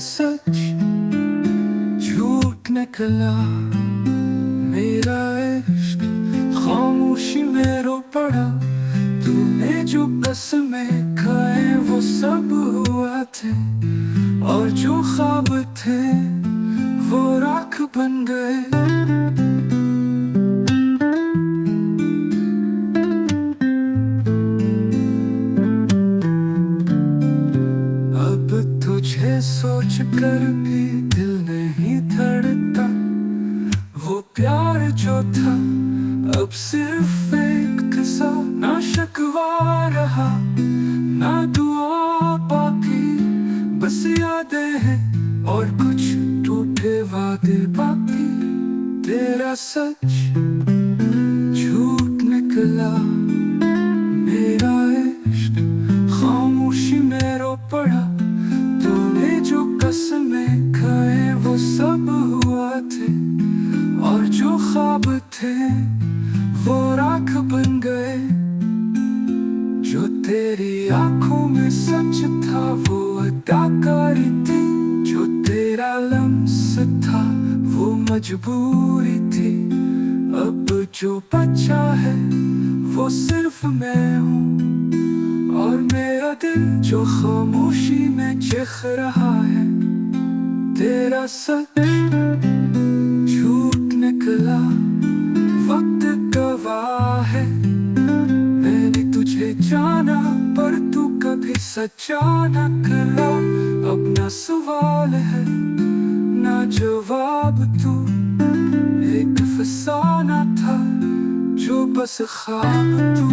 सच झूठ निकला। मेरा इश्क खामोशी में रो पड़ा। तूने जो कसमें खाए वो सब हुआ थे, और जो ख्वाब थे वो राख बन गए। अब तुझे सोच कर भी दिल नहीं धड़कता। वो प्यार जो था अब सिर्फ एक किस्सा, ना शिकवा रहा ना दुआ बाकी। बस यादें हैं और कुछ टूटे वादे बाकी। तेरा सच झूठ निकला। मेरा इश्क खामोशी में रो पड़ा। तूने जो कसमें खाए वो सब हुआ थे, और जो ख्वाब थे वो राख बन गए। जो तेरी आंखों में सच था वो अदाकारी थी। जो तेरा लम्स था वो मजबूरी थी। अब जो बचा है वो सिर्फ मैं हूँ, और मेरा दिल जो खामोशी में चिख रहा है। तेरा सच झूठ निकला। वक्त गवाह है, मैंने तुझे जाना पर तू कभी सच्चा न करा। अपना सवाल है ना जवाब, तू एक फसाना था जो बस ख्वाब तू।